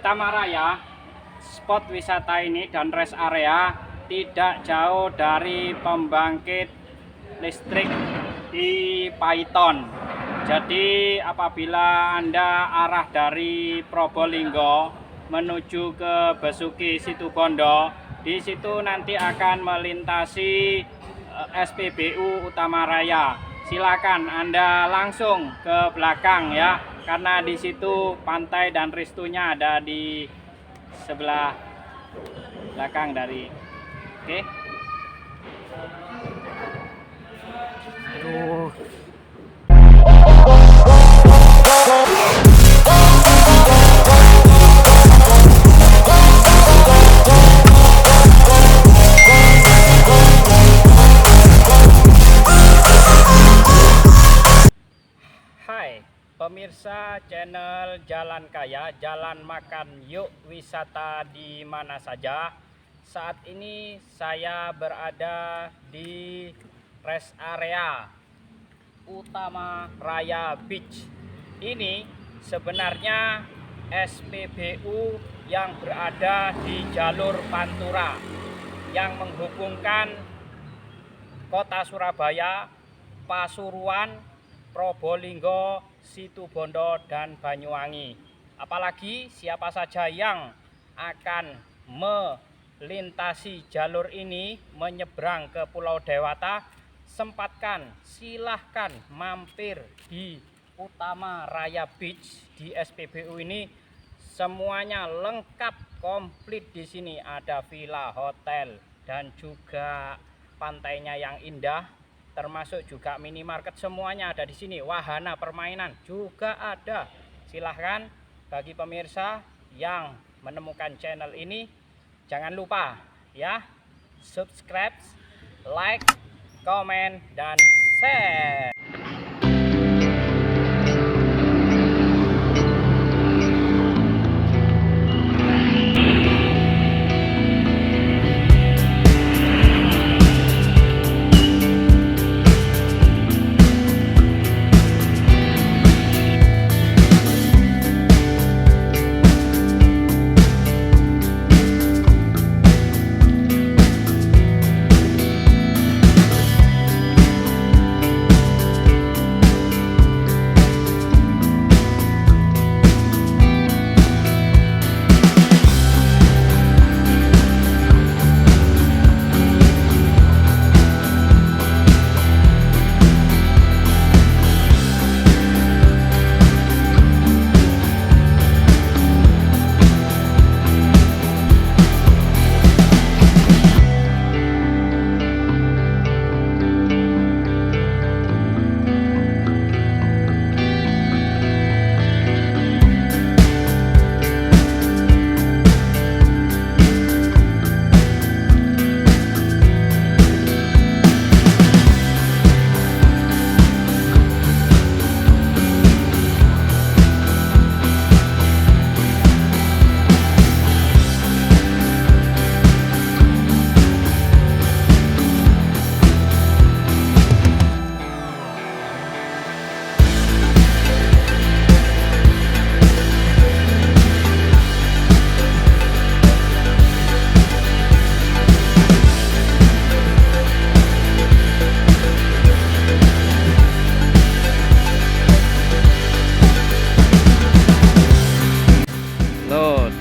Utama Raya, spot wisata ini dan rest area tidak jauh dari pembangkit listrik di Paiton. Jadi apabila Anda arah dari Probolinggo menuju ke Besuki Situbondo, di situ nanti akan melintasi SPBU Utama Raya. Silakan Anda langsung ke belakang ya, karena di situ pantai dan restunya ada di sebelah belakang dari. Oke. Hai pemirsa channel Jalan Kaya, Jalan Makan Yuk Wisata di mana saja. Saat ini saya berada di rest area Utama Raya Beach. Ini sebenarnya SPBU yang berada di jalur Pantura yang menghubungkan kota Surabaya, Pasuruan, Probolinggo, Situbondo, dan Banyuwangi. Apalagi siapa saja yang akan melintasi jalur ini menyeberang ke Pulau Dewata, sempatkan silahkan mampir di Utama Raya Beach di SPBU ini. Semuanya lengkap komplit di sini, ada villa, hotel, dan juga pantainya yang indah, termasuk juga minimarket, semuanya ada di sini. Wahana permainan juga ada. Silahkan bagi pemirsa yang menemukan channel ini, jangan lupa ya, subscribe, like, komen, dan share.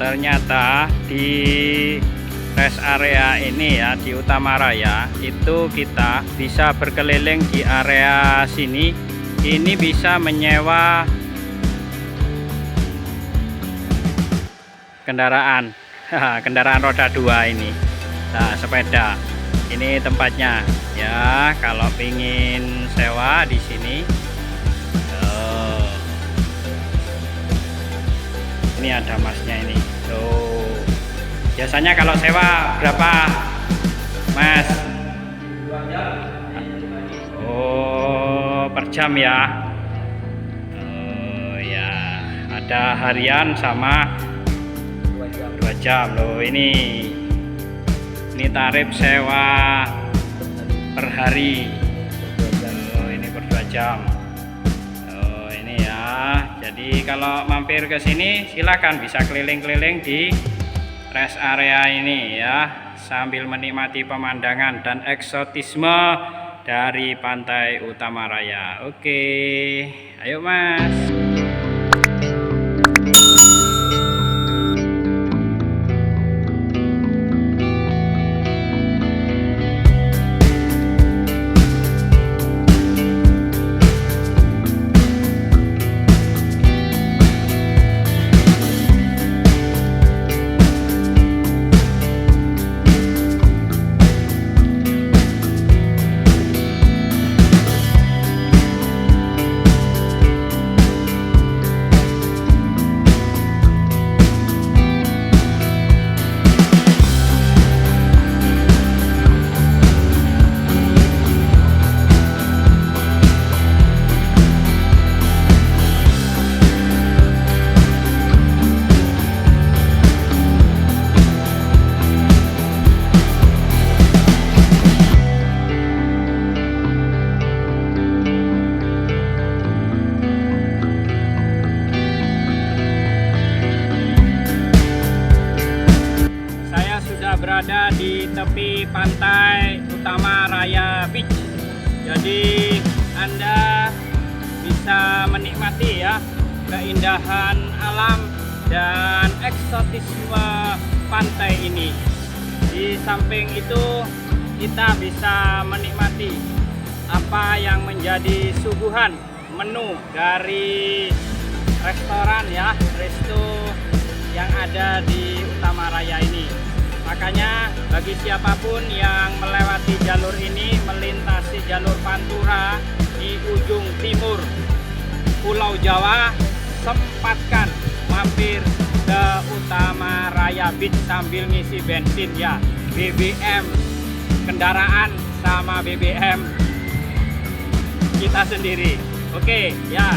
Ternyata di rest area ini ya, di Utama Raya itu kita bisa berkeliling di area sini. Ini bisa menyewa kendaraan kendaraan roda 2 ini. Nah, sepeda ini tempatnya ya, kalau pingin sewa di sini. Ini ada masnya ini. Tuh. Biasanya kalau sewa berapa, Mas? 2 jam. Oh, per jam ya. Oh ya, ada harian sama 2 jam loh. Ini tarif sewa per hari. Oh, ini per 2 jam. Oh, ini ya. Jadi kalau mampir ke sini silakan bisa keliling-keliling di rest area ini ya, sambil menikmati pemandangan dan eksotisme dari Pantai Utama Raya. Oke, ayo Mas. Berada di tepi Pantai Utama Raya Beach. Jadi Anda bisa menikmati ya keindahan alam dan eksotisme pantai ini. Di samping itu kita bisa menikmati apa yang menjadi suguhan menu dari restoran ya, resto yang ada di Utama Raya ini. Makanya bagi siapapun yang melewati jalur ini, melintasi jalur Pantura di ujung timur Pulau Jawa, sempatkan mampir ke Utama Raya Beach sambil ngisi bensin ya, BBM kendaraan sama BBM kita sendiri. Oke ya,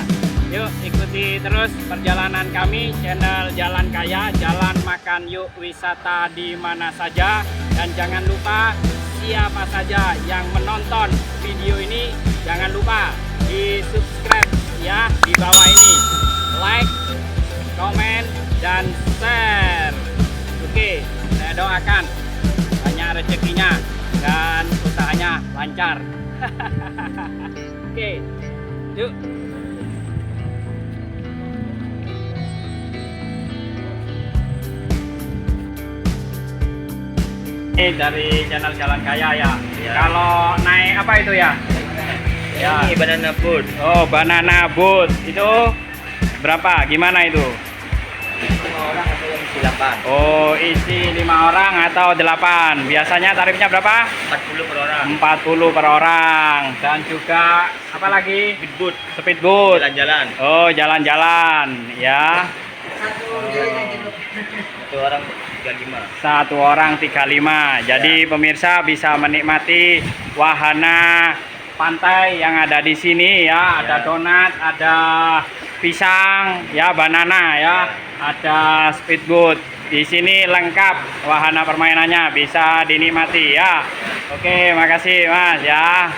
yuk ikuti terus perjalanan kami, channel Jalan Kaya, jalan makan yuk wisata di mana saja. Dan jangan lupa siapa saja yang menonton video ini, jangan lupa di subscribe ya di bawah ini, like, komen, dan share. Oke, saya doakan banyak rezekinya dan usahanya lancar. Oke, yuk. Ini dari channel Jalan Kaya ya. Kalau naik apa itu ya? Ya. Ini banana boat. Oh, banana boat. Itu berapa? Gimana itu? 5 orang atau yang isi 8. Oh, isi 5 orang atau 8. Biasanya tarifnya berapa? 40 per orang. 40 per orang. Dan juga apa lagi? Speedboat. Speedboat. Jalan-jalan. Oh, jalan-jalan ya. Satu orang 35. Satu orang 35. Jadi pemirsa bisa menikmati wahana pantai yang ada di sini ya. Ada donat, ada pisang, ya, banana ya. Ada speedboat. Di sini lengkap wahana permainannya, bisa dinikmati ya. Oke, makasih Mas ya.